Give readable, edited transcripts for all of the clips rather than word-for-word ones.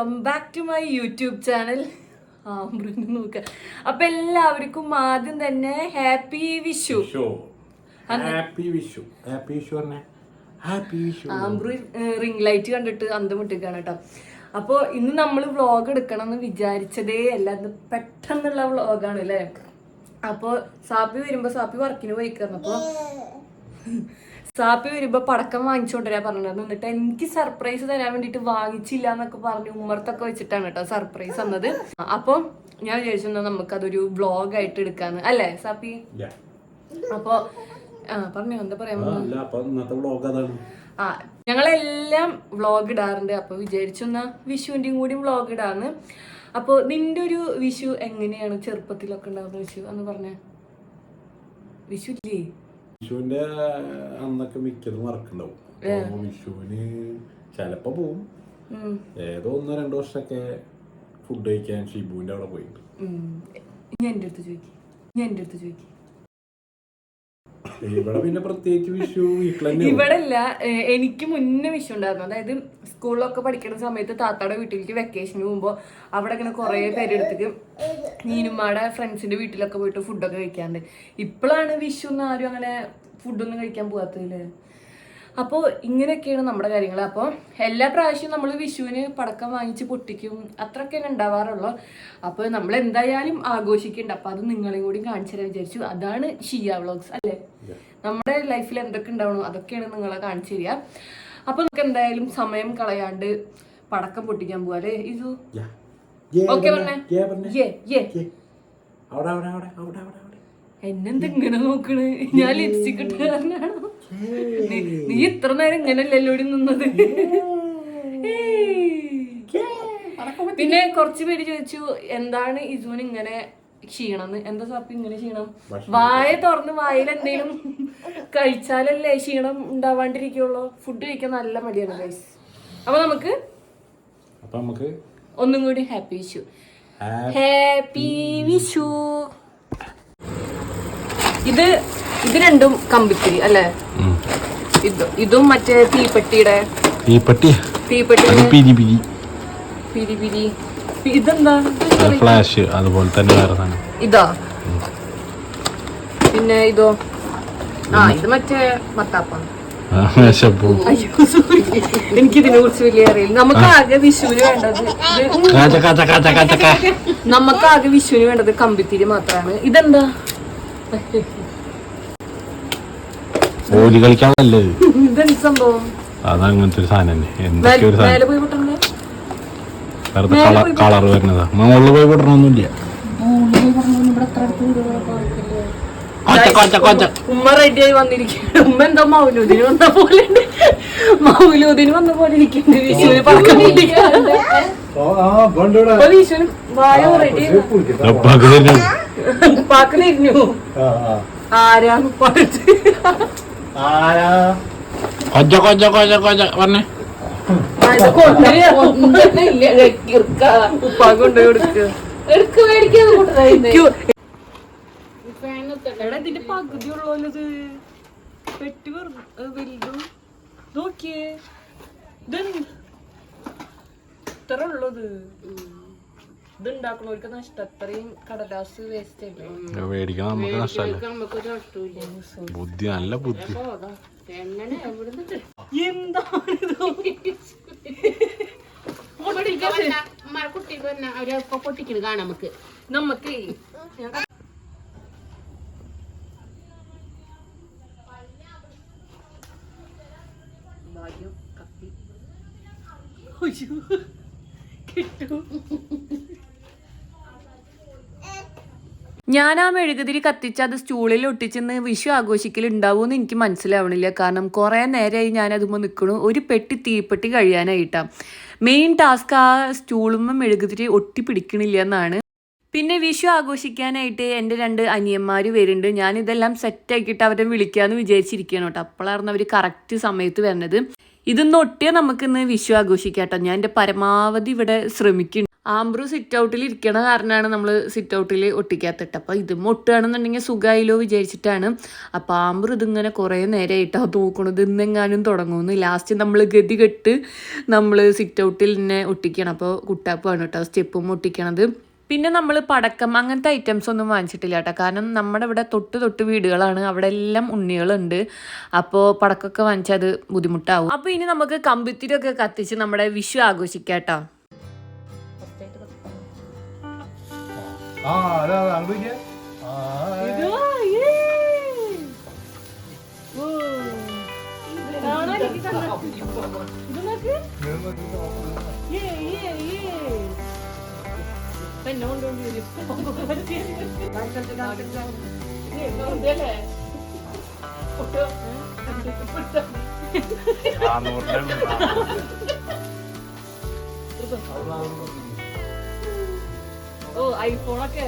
Welcome back to my YouTube channel. നോക്ക. അപ്പൊ എല്ലാവർക്കും ആദ്യം തന്നെ ഹാപ്പി വിഷു. റിംഗ് ലൈറ്റ് കണ്ടിട്ട് അന്തം വിട്ടിക്കാണ് കേട്ടോ. അപ്പൊ ഇന്ന് നമ്മൾ വ്ളോഗ് എടുക്കണം എന്ന് വിചാരിച്ചതേ അല്ല, ഇത് പെട്ടെന്നുള്ള വ്ളോഗാണ് അല്ലേ. അപ്പൊ സാപ്പി വരുമ്പോ സാപ്പി വർക്കിന് പോയിക്കായിരുന്നു. അപ്പൊ സാപ്പി വരുമ്പോ പടക്കം വാങ്ങിച്ചോണ്ടരാ പറഞ്ഞത്. എന്നിട്ട് എനിക്ക് സർപ്രൈസ് തരാൻ വേണ്ടിട്ട് വാങ്ങിച്ചില്ല എന്നൊക്കെ പറഞ്ഞു ഉമ്മർത്തൊക്കെ വെച്ചിട്ടാണ് കേട്ടോ സർപ്രൈസ് തന്നത്. അപ്പൊ ഞാൻ വിചാരിച്ചു നമുക്കതൊരു വ്ളോഗ് ആയിട്ട് എടുക്കാന്ന് അല്ലേ സാപ്പി. അപ്പൊ പറഞ്ഞോ എന്താ പറയാ. ഞങ്ങളെല്ലാം വ്ളോഗ് ഇടാറുണ്ട്. അപ്പൊ വിചാരിച്ചു എന്നാ വിഷുവിന്റെയും കൂടി വ്ളോഗ് ഇടാന്ന്. അപ്പൊ നിന്റെ ഒരു വിഷു എങ്ങനെയാണ് ചെറുപ്പത്തിലൊക്കെ ഉണ്ടാവുന്ന വിഷു എന്ന് പറഞ്ഞ വിഷു ഇല്ലേ? വിഷുവിന്റെ അന്നൊക്കെ മിക്കതും വർക്കുണ്ടാവും. വിഷുവിന് ചിലപ്പോ പോവും. ഏതോ 1-2 വർഷമൊക്കെ ഫുഡ് കഴിക്കാൻ ഷിബുവിന്റെ അവിടെ പോയിട്ട്. ഞാൻ എന്റെ അടുത്ത് ചോദിക്കും ഇവിടെ പിന്നെ പ്രത്യേകിച്ച് വിഷു ഇവിടെ അല്ല. എനിക്ക് മുന്നേ വിഷു ഉണ്ടായിരുന്നു. അതായത് സ്കൂളിലൊക്കെ പഠിക്കുന്ന സമയത്ത് താത്താടെ വീട്ടിലേക്ക് വെക്കേഷന് പോകുമ്പോ അവിടെ ഇങ്ങനെ കുറെ പേരെടുത്തിട്ട് നീനുമ്മയുടെ ഫ്രണ്ട്സിന്റെ വീട്ടിലൊക്കെ പോയിട്ട് ഫുഡൊക്കെ കഴിക്കാണ്ട്. ഇപ്പോഴാണ് വിഷു ഒന്നും ആരും അങ്ങനെ ഫുഡൊന്നും കഴിക്കാൻ പോകാത്തതില്ലേ. അപ്പോൾ ഇങ്ങനെയൊക്കെയാണ് നമ്മുടെ കാര്യങ്ങൾ. അപ്പോൾ എല്ലാ പ്രാവശ്യവും നമ്മൾ വിഷുവിന് പടക്കം വാങ്ങിച്ച് പൊട്ടിക്കും, അത്രയൊക്കെയാണ് ഉണ്ടാവാറുള്ളൂ. അപ്പോൾ നമ്മൾ എന്തായാലും ആഘോഷിക്കുന്നുണ്ട്. അപ്പോൾ അത് നിങ്ങളെയും കൂടി കാണിച്ചു തരാൻ വിചാരിച്ചു. അതാണ് ഷിയ വ്ളോഗ്സ് അല്ലേ. നമ്മുടെ ലൈഫിൽ എന്തൊക്കെ ഉണ്ടാവണോ അതൊക്കെയാണ് നിങ്ങളെ കാണിച്ചു തരിക. അപ്പോൾ നമുക്ക് എന്തായാലും സമയം കളയാണ്ട് പടക്കം പൊട്ടിക്കാൻ പോവാ അല്ലേ ഇതു. ഓക്കെ പറഞ്ഞേ. എന്നെന്ത് ഇങ്ങനെ നോക്കണ്? ഞാൻ ലിപ്സ്റ്റിക് ഇട്ട് കാരണാണോ? നീ ഇത്ര നേരം ഇങ്ങനെയല്ലല്ലോ നിന്നത്. പിന്നെ കുറച്ചു പേര് ചോദിച്ചു എന്താണ് ഇസുവിന് ഇങ്ങനെ ക്ഷീണം. എന്താ സാപ്പി ഇങ്ങനെ ക്ഷീണം? വായ തുറന്ന് വായിൽ എന്തെങ്കിലും കഴിച്ചാലല്ലേ ക്ഷീണം ഉണ്ടാവാണ്ടിരിക്കുള്ളൂ. ഫുഡ് കഴിക്കാൻ നല്ല മടിയാണ് ഗൈസ്. അപ്പൊ നമുക്ക് ഒന്നും കൂടി ഹാപ്പി വിഷു. ഹാപ്പി വിഷു. ഇത് രണ്ടും കമ്പിത്തിരി അല്ലേ. ഇതും മറ്റേ തീപ്പെട്ടിയുടെ പിരി. ഇതെന്താ ഫ്ലാഷ് അതുപോലെ തന്നെ വേറെ സാധനം. ഇതാ. പിന്നെ ഇതോ ഇത് മറ്റേ മത്താപ്പാണ്. എനിക്കിതിനെ കുറിച്ച് വലിയ അറിയില്ല. നമുക്കാകെ വിഷുവിന് വേണ്ടത് കമ്പിത്തിരി മാത്രമാണ്. ഇതെന്താ കളിക്കാൻ നല്ലത്. ഇതെന്ത് സംഭവം? അതങ്ങനത്തെ ഒരു സാധനം വെറുതെ കളർ വരുന്നതാ. മുകളിൽ പോയി പൊട്ടണമൊന്നുമില്ല. ഉമ്മ റെഡിയായി വന്നിരിക്കുകയാണ്. ഉമ്മ എന്തോ മൗലൂദിന് വന്ന പോലെ ഇരിക്കുന്നുണ്ട്. വിഷുവിന് പടക്കം വിഷുവിന് വായ റെഡി പാക്കലിരുന്നു. ആരാ പഠിച്ച് പറഞ്ഞേ ഉപ്പാ കൊണ്ടുപോയി കൊടുക്കുക. ഇതിന്റെ പകുതി ഉള്ളത് പെട്ടി വലുതും നോക്കിയേ. ഇത്ര ഉള്ളത്. ഇത് ഉണ്ടാക്കണവർക്ക് നഷ്ടം. അത്രയും കടലാസ് വേസ്റ്റ് അല്ലേ. മേടിക്കണം നമുക്ക് നഷ്ടമല്ല. ബുദ്ധി നല്ല ബുദ്ധി. പൊട്ടിക്കണ് കാണാം നമുക്ക് ഞാൻ ആ മെഴുകുതിരി കത്തിച്ച് അത് സ്റ്റൂളിൽ ഒട്ടിച്ചെന്ന് വിഷു ആഘോഷിക്കലുണ്ടാവുമെന്ന് എനിക്ക് മനസ്സിലാവണില്ല. കാരണം കുറേ നേരമായി ഞാനതുമ്പോൾ നിൽക്കണു. ഒരു പെട്ടി തീപ്പെട്ടി കഴിയാനായിട്ടാണ്. മെയിൻ ടാസ്ക് ആ സ്റ്റൂളുമ്പോൾ മെഴുകുതിരി ഒട്ടി പിടിക്കണില്ല എന്നാണ്. പിന്നെ വിഷു ആഘോഷിക്കാനായിട്ട് എൻ്റെ 2 അനിയന്മാർ വരുന്നുണ്ട്. ഞാനിതെല്ലാം സെറ്റാക്കിയിട്ട് അവരെ വിളിക്കാമെന്ന് വിചാരിച്ചിരിക്കുകയാണ് കേട്ടോ. അപ്പോഴായിരുന്നു അവർ കറക്റ്റ് സമയത്ത് വരുന്നത്. ഇതൊന്ന് ഒട്ടിയാൽ നമുക്കിന്ന് വിഷു ആഘോഷിക്കാം കേട്ടോ. ഞാൻ എൻ്റെ പരമാവധി ഇവിടെ ശ്രമിക്കുന്നു. ആംബ്രു സിറ്റ് ഔട്ടിൽ ഇരിക്കണ കാരണമാണ് നമ്മൾ സിറ്റ് ഔട്ടിൽ ഒട്ടിക്കാത്തിട്ട്. അപ്പോൾ ഇത് ഒട്ടുകയാണെന്നുണ്ടെങ്കിൽ സുഖമായില്ലോ വിചാരിച്ചിട്ടാണ്. അപ്പോൾ ആംബ്രു ഇതിങ്ങനെ കുറേ നേരമായിട്ടാണ് നോക്കണത് ഇന്നെങ്ങാനും തുടങ്ങുമെന്ന്. ലാസ്റ്റ് നമ്മൾ ഗതി കെട്ട് നമ്മൾ സിറ്റ് ഔട്ടിൽ തന്നെ ഒട്ടിക്കണം. അപ്പോൾ കുട്ടാപ്പാണ് കേട്ടോ സ്റ്റെപ്പും ഒട്ടിക്കണത്. പിന്നെ നമ്മൾ പടക്കം അങ്ങനത്തെ ഐറ്റംസ് ഒന്നും വാങ്ങിച്ചിട്ടില്ല കേട്ടോ. കാരണം നമ്മുടെ ഇവിടെ തൊട്ട് വീടുകളാണ്, അവിടെ എല്ലാം ഉണ്ണികളുണ്ട്. അപ്പോൾ പടക്കമൊക്കെ വാങ്ങിച്ചാൽ അത് ബുദ്ധിമുട്ടാവും. അപ്പോൾ ഇനി നമുക്ക് കമ്പിത്തിരിയൊക്കെ കത്തിച്ച് നമ്മുടെ വിഷു ആഘോഷിക്കാം കേട്ടോ. ഓ ഐഫോണൊക്കെ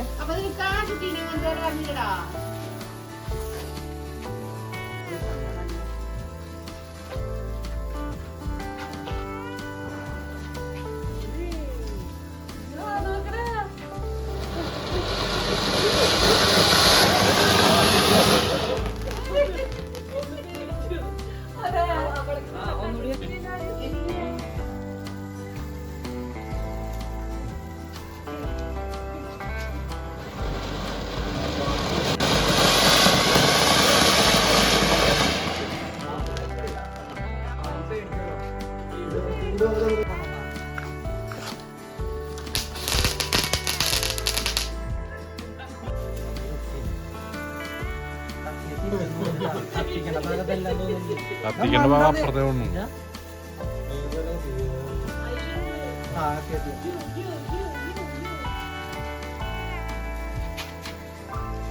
കത്തിക്കേണ്ട ഭാഗം അപ്പുറത്തേ ഒന്നും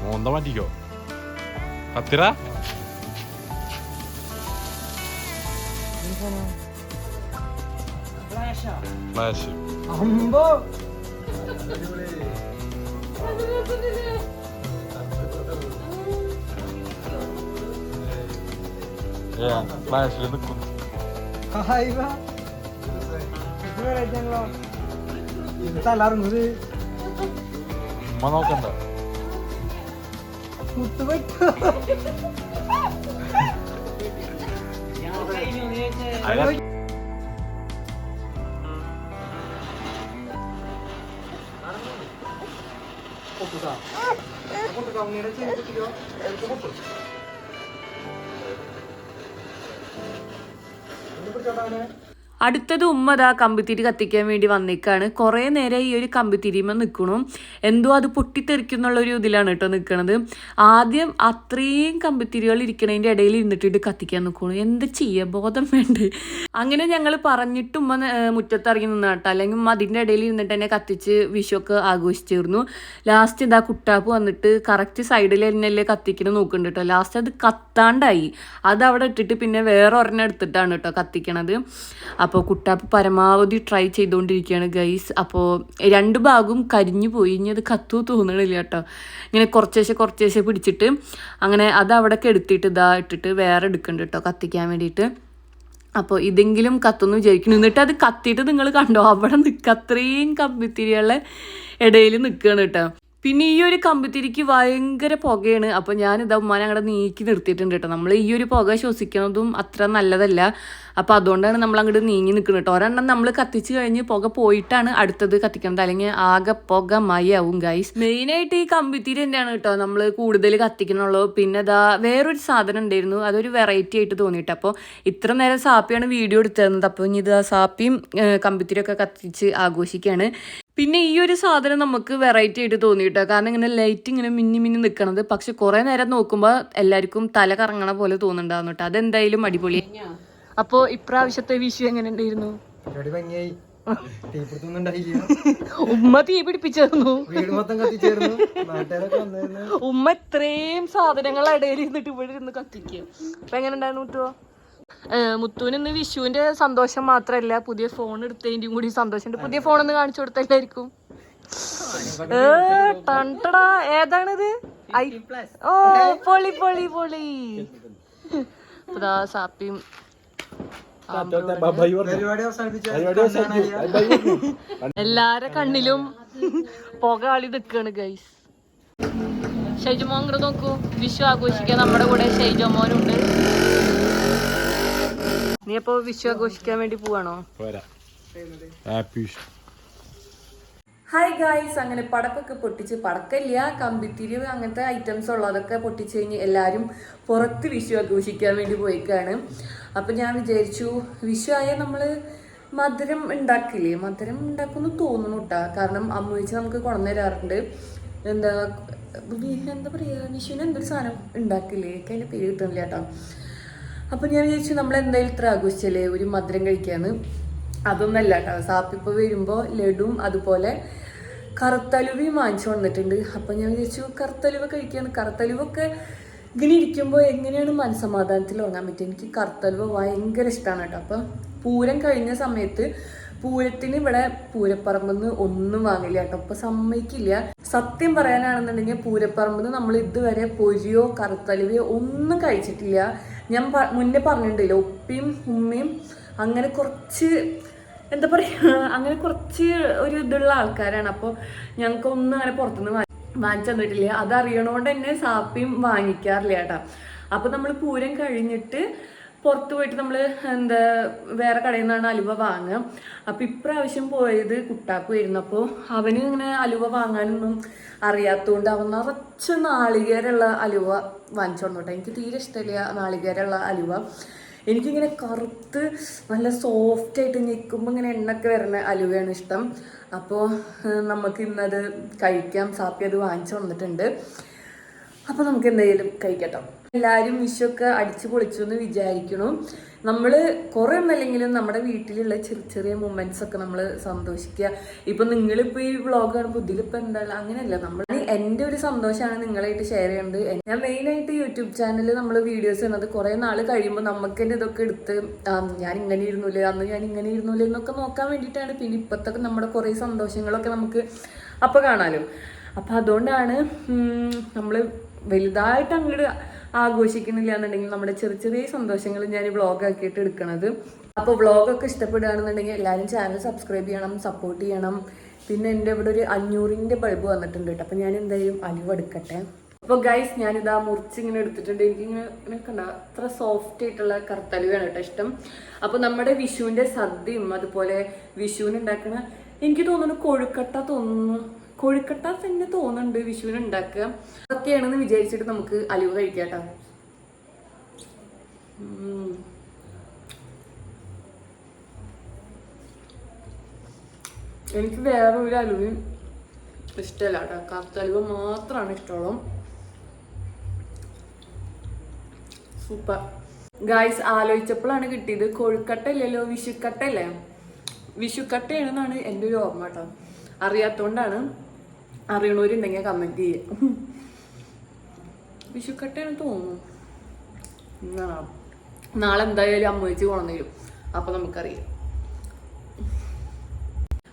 മോന്ത മാറ്റിക്കോ കത്തിര ഫ്ലാഷ് ഫ്ലാഷിൽ നിൽക്കുന്നു. ഉമ്മ നോക്കണ്ട അടുത്തത് ഉമ്മ കമ്പിത്തിരി കത്തിക്കാൻ വേണ്ടി വന്നേക്കാണ്. കുറേ നേരം ഈ ഒരു കമ്പിത്തിരിയുമ്പോൾ നിൽക്കണു. എന്തോ അത് പൊട്ടിത്തെറിക്കുന്നുള്ളൊരു ഇതിലാണ് കേട്ടോ നിൽക്കണത്. ആദ്യം അത്രയും കമ്പിത്തിരികൾ ഇരിക്കണതിൻ്റെ ഇടയിൽ ഇരുന്നിട്ട് കത്തിക്കാൻ നിൽക്കണു. എന്താ ചെയ്യുക, ബോധം വേണ്ടേ? അങ്ങനെ ഞങ്ങൾ പറഞ്ഞിട്ട് ഉമ്മ മുറ്റത്തിറങ്ങി നിന്ന കേട്ടോ. അല്ലെങ്കിൽ ഉമ്മ അതിൻ്റെ ഇടയിൽ ഇരുന്നിട്ട് തന്നെ കത്തിച്ച് വിഷുവൊക്കെ ആഘോഷിച്ചിരുന്നു. ലാസ്റ്റ് ഇതാ കുട്ടാപ്പ് വന്നിട്ട് കറക്റ്റ് സൈഡിൽ തന്നെയല്ലേ കത്തിക്കണം നോക്കുന്നുണ്ട് കേട്ടോ. ലാസ്റ്റ് അത് കത്താണ്ടായി. അത് അവിടെ ഇട്ടിട്ട് പിന്നെ വേറെ ഒരെണ്ണം എടുത്തിട്ടാണ് കേട്ടോ കത്തിക്കണത്. അപ്പോൾ കുട്ടാപ്പ് പരമാവധി ട്രൈ ചെയ്തുകൊണ്ടിരിക്കുകയാണ് ഗൈസ്. അപ്പോൾ രണ്ട് ഭാഗവും കരിഞ്ഞു പോയി. ഇനി അത് കത്തു തോന്നണില്ല കേട്ടോ. ഇങ്ങനെ കുറച്ചേശ്ശെ പിടിച്ചിട്ട് അങ്ങനെ അത് അവിടെ എടുത്തിട്ട് ഇട്ടിട്ട് വേറെ എടുക്കുന്നുണ്ട് കേട്ടോ കത്തിക്കാൻ വേണ്ടിയിട്ട്. അപ്പോൾ ഇതെങ്കിലും കത്തുന്നു വിചാരിക്കുന്നു. എന്നിട്ട് അത് കത്തിയിട്ട് നിങ്ങൾ കണ്ടോ, അവിടെ അത്രയും കമ്പിത്തിരികളുടെ ഇടയിൽ നിൽക്കുകയാണ് കേട്ടോ. പിന്നെ ഈ ഒരു കമ്പിത്തിരിക്ക് ഭയങ്കര പുകയാണ്. അപ്പോൾ ഞാനിതാ ഉമ്മാനെ അങ്ങോട്ട് നീക്കി നിർത്തിയിട്ടുണ്ട് കേട്ടോ. നമ്മൾ ഈ ഒരു പുക ശ്വസിക്കുന്നതും അത്ര നല്ലതല്ല. അപ്പോൾ അതുകൊണ്ടാണ് നമ്മൾ അങ്ങോട്ട് നീങ്ങി നിൽക്കുന്നത് കേട്ടോ. ഒരെണ്ണം നമ്മൾ കത്തിച്ച് കഴിഞ്ഞ് പുക പോയിട്ടാണ് അടുത്തത് കത്തിക്കുന്നത്, അല്ലെങ്കിൽ ആകെ പുക മയാവും ഗൈസ്. മെയിനായിട്ട് ഈ കമ്പിത്തിരി തന്നെയാണ് കേട്ടോ നമ്മൾ കൂടുതൽ കത്തിക്കണുള്ളൂ. പിന്നെ വേറൊരു സാധനം ഉണ്ടായിരുന്നു, അതൊരു വെറൈറ്റി ആയിട്ട് തോന്നിയിട്ട്. അപ്പോൾ ഇത്ര നേരം സാപ്പിയാണ് വീഡിയോ എടുത്തിരുന്നത്. അപ്പോൾ ഇനി സാപ്പിയും കമ്പിത്തിരിയൊക്കെ കത്തിച്ച് ആഘോഷിക്കുകയാണ്. പിന്നെ ഈ ഒരു സാധനം നമുക്ക് വെറൈറ്റി ആയിട്ട് തോന്നിയിട്ടോ. കാരണം ഇങ്ങനെ ലൈറ്റ് ഇങ്ങനെ മിന്നി നിൽക്കണത്. പക്ഷെ കുറേ നേരം നോക്കുമ്പോൾ എല്ലാവർക്കും തല കറങ്ങണ പോലെ തോന്നുന്നുണ്ടാവുന്നു കേട്ടോ. അതെന്തായാലും അടിപൊളി. അപ്പോൾ ഇപ്രാവശ്യത്തെ വിഷു എങ്ങനെ ഉണ്ടായിരുന്നു? ഉമ്മ തീ പിടിപ്പിച്ചിരുന്നു. ഉമ്മ ഇത്രയും സാധനങ്ങൾ ഇടയിൽ ഇരുന്നിട്ട് ഇവിടെ ഇരുന്ന് കത്തിക്കുക. അപ്പൊ എങ്ങനെ ഉണ്ടായിരുന്നു മുത്തുവോ? മുത്തുവിന് ഇന്ന് വിഷുവിന്റെ സന്തോഷം മാത്രല്ല, പുതിയ ഫോൺ എടുത്തതിന്റെയും കൂടി സന്തോഷമുണ്ട്. പുതിയ ഫോൺ ഒന്ന് കാണിച്ചു കൊടുത്തല്ലായിരിക്കും. ടണ്ടടാ, ഏതാണിത്? ഓ പൊളി പൊളി പൊളി. സാപ്പിയും എല്ലാരെ കണ്ണിലും പുകാളി നിക്കാണ് ഗൈസ്. ഷൈജുമോൻ ഇങ്ങോട്ട് നോക്കൂ, വിഷു ആഘോഷിക്കാൻ നമ്മുടെ കൂടെ ഷൈജുമോനുണ്ട്. നീ അപ്പൊ വിഷു ആഘോഷിക്കാൻ വേണ്ടി പോവാണോ? ഹായ് ഗായ്സ്, അങ്ങനെ പടക്കൊക്കെ പൊട്ടിച്ച്, പടക്കല്ല കമ്പിത്തിരി അങ്ങനത്തെ ഐറ്റംസ് ഉള്ളതൊക്കെ പൊട്ടിച്ച് കഴിഞ്ഞ് എല്ലാവരും പുറത്ത് വിഷു ആഘോഷിക്കാൻ വേണ്ടി പോയിക്കാണ്. അപ്പം ഞാൻ വിചാരിച്ചു വിഷു ആയാൽ നമ്മൾ മധുരം ഉണ്ടാക്കില്ലേ, മധുരം ഉണ്ടാക്കുമെന്ന് തോന്നുന്നു കേട്ടോ. കാരണം അമ്മ വെച്ച് നമുക്ക് കൊണ്ടു തരാറുണ്ട്. എന്താ പറയുക, വിഷുവിന് എന്തൊരു സാധനം ഉണ്ടാക്കില്ലേ, എനിക്ക് അതിൻ്റെ പേര് കിട്ടുന്നില്ല കേട്ടോ. അപ്പം ഞാൻ വിചാരിച്ചു നമ്മൾ എന്തായാലും ഇത്ര ആഘോഷിച്ചല്ലേ ഒരു മധുരം കഴിക്കാന്ന്. അതൊന്നല്ല കേട്ടോ, സാപ്പിപ്പോൾ വരുമ്പോൾ ലഡുവും അതുപോലെ കറുത്തലുവയും വാങ്ങിച്ചു വന്നിട്ടുണ്ട്. അപ്പം ഞാൻ വിചാരിച്ചു കറുത്തലുവ കഴിക്കാന്ന്. കറുത്തലുവൊക്കെ ഇങ്ങനെ ഇരിക്കുമ്പോൾ എങ്ങനെയാണ് മനസ്സമാധാനത്തിൽ ഉറങ്ങാൻ പറ്റുക. എനിക്ക് കറുത്തലുവ ഭയങ്കര ഇഷ്ടമാണ് കേട്ടോ. അപ്പം പൂരം കഴിഞ്ഞ സമയത്ത് പൂരത്തിന് ഇവിടെ പൂരപ്പറമ്പെന്ന് ഒന്നും വാങ്ങില്ല കേട്ടോ. അപ്പം സമ്മതിക്കില്ല. സത്യം പറയാനാണെന്നുണ്ടെങ്കിൽ പൂരപ്പറമ്പെന്ന് നമ്മൾ ഇതുവരെ പൊരിയോ കറുത്തലുവയോ ഒന്നും കഴിച്ചിട്ടില്ല. ഞാൻ മുന്നേ പറഞ്ഞിട്ടുണ്ടല്ലോ, ഉപ്പയും ഉമ്മയും അങ്ങനെ കുറച്ച് എന്താ പറയുക, അങ്ങനെ കുറച്ച് ഒരു ഇതുള്ള ആൾക്കാരാണ്. അപ്പോൾ ഞങ്ങൾക്കൊന്നും അങ്ങനെ പുറത്തുനിന്ന് വാങ്ങിച്ചു തന്നിട്ടില്ല. അതറിയണോണ്ട് തന്നെ സാപ്പിയും വാങ്ങിക്കാറില്ല കേട്ടോ. അപ്പോൾ നമ്മൾ പൂരം കഴിഞ്ഞിട്ട് പുറത്ത് പോയിട്ട് നമ്മൾ എന്താ വേറെ കടയിൽ നിന്നാണ് അലുവ വാങ്ങുക. അപ്പോൾ ഇപ്രാവശ്യം പോയത് കുട്ടാക്ക് വരുന്നപ്പോൾ അവന് ഇങ്ങനെ അലുവ വാങ്ങാനൊന്നും അറിയാത്തതുകൊണ്ട് അവൻ നിറച്ച് നാളികേരമുള്ള അലുവ വാങ്ങിച്ചു കൊണ്ടോട്ടെ. എനിക്ക് തീരെ ഇഷ്ടമില്ല നാളികേരമുള്ള അലുവ. എനിക്കിങ്ങനെ കറുത്ത് നല്ല സോഫ്റ്റായിട്ട് നിൽക്കുമ്പോൾ ഇങ്ങനെ എണ്ണൊക്കെ വരുന്ന അലുവയാണ് ഇഷ്ടം. അപ്പോൾ നമുക്ക് ഇന്നത് കഴിക്കാം. സാപ്പി അത് വാങ്ങിച്ചു വന്നിട്ടുണ്ട്. അപ്പോൾ നമുക്ക് എന്തായാലും കഴിക്കട്ടോ. എല്ലാവരും വിഷുവൊക്കെ അടിച്ചു പൊളിച്ചു എന്ന് വിചാരിക്കണു. നമ്മൾ കുറേ ഒന്നല്ലെങ്കിലും നമ്മുടെ വീട്ടിലുള്ള ചെറിയ ചെറിയ മൊമെന്റ്സ് ഒക്കെ നമ്മൾ സന്തോഷിക്കുക. ഇപ്പം നിങ്ങളിപ്പോൾ ഈ വ്ളോഗ് കാണുമ്പോൾ ഇതിലിപ്പോൾ എന്താ അങ്ങനെയല്ല, നമ്മൾ എൻ്റെ ഒരു സന്തോഷമാണ് നിങ്ങളായിട്ട് ഷെയർ ചെയ്യുന്നത്. ഞാൻ മെയിനായിട്ട് യൂട്യൂബ് ചാനലിൽ നമ്മൾ വീഡിയോസ് ചെയ്യുന്നത് കുറേ നാൾ കഴിയുമ്പോൾ നമുക്ക് തന്നെ ഇതൊക്കെ എടുത്ത് ഞാൻ ഇങ്ങനെ ഇരുന്നില്ലേ, അന്ന് ഞാൻ ഇങ്ങനെ ഇരുന്നില്ലേ എന്നൊക്കെ നോക്കാൻ വേണ്ടിയിട്ടാണ്. പിന്നെ ഇപ്പോഴത്തെ നമ്മുടെ കുറേ സന്തോഷങ്ങളൊക്കെ നമുക്ക് അപ്പോൾ കാണാമല്ലോ. അപ്പം അതുകൊണ്ടാണ് നമ്മൾ വലുതായിട്ട് അങ്ങോട്ട് ആഘോഷിക്കുന്നില്ല എന്നുണ്ടെങ്കിൽ നമ്മുടെ ചെറിയ ചെറിയ സന്തോഷങ്ങൾ ഞാൻ വ്ളോഗ് ആക്കിയിട്ട് എടുക്കണത്. അപ്പോൾ വ്ളോഗൊക്കെ ഇഷ്ടപ്പെടുകയാണെന്നുണ്ടെങ്കിൽ എല്ലാവരും ചാനൽ സബ്സ്ക്രൈബ് ചെയ്യണം, സപ്പോർട്ട് ചെയ്യണം. പിന്നെ എൻ്റെ ഇവിടെ ഒരു 500ൻ്റെ ബൾബ് വന്നിട്ടുണ്ട് കേട്ടോ. അപ്പോൾ ഞാൻ എന്തായാലും അലുവ എടുക്കട്ടെ. അപ്പോൾ ഗൈസ് ഞാനിതാ മുറിച്ച് ഇങ്ങനെ എടുത്തിട്ടുണ്ട്. എനിക്കിങ്ങനെ കണ്ട അത്ര സോഫ്റ്റ് ആയിട്ടുള്ള കറുത്തലുവയാണ് കേട്ടോ ഇഷ്ടം. അപ്പോൾ നമ്മുടെ വിഷുവിൻ്റെ സദ്യയും അതുപോലെ വിഷുവിന് ഉണ്ടാക്കണ എനിക്ക് തോന്നുന്നു കൊഴുക്കട്ട കൊഴുക്കട്ട തന്നെ തോന്നുന്നുണ്ട് വിഷുവിന് ഉണ്ടാക്കുക. അതൊക്കെയാണെന്ന് വിചാരിച്ചിട്ട് നമുക്ക് അലുവ കഴിക്കാം കേട്ടോ. എനിക്ക് വേറെ ഒരു അലുവയും ഇഷ്ടമല്ല കേട്ടോ. കറുത്തലുവ മാത്രമാണ് ഇഷ്ടമുള്ളൂ. Super guys. ആലോചിച്ചപ്പോഴാണ് കിട്ടിയത്. കൊഴുക്കട്ട ഇല്ലല്ലോ, വിഷുക്കട്ട അല്ലേ? വിഷുക്കട്ടയാണെന്നാണ് എൻ്റെ ഒരു ഓർമ്മ കേട്ടോ. അറിയാത്തോണ്ടാണ്. അറിയണവരുണ്ടെങ്കിൽ കമന്റ് ചെയ്യുക. വിഷുക്കട്ടയാണ് തോന്നുന്നു. നാളെ എന്തായാലും അമ്മ വെച്ച് കൊണ്ടുവരും. അപ്പൊ നമുക്കറിയാം.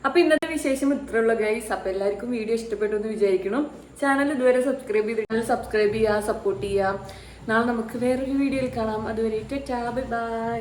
അപ്പൊ ഇന്നത്തെ വിശേഷം ഇത്രയുള്ള ഗൈസ്. അപ്പൊ എല്ലാവർക്കും വീഡിയോ ഇഷ്ടപ്പെട്ടു എന്ന് വിചാരിക്കണം. ചാനൽ ഇതുവരെ സബ്സ്ക്രൈബ് ചെയ്യുക, സപ്പോർട്ട് ചെയ്യുക. നാളെ നമുക്ക് വേറൊരു വീഡിയോയിൽ കാണാം. അതുവരെ ടാറ്റാ, ബൈ ബൈ.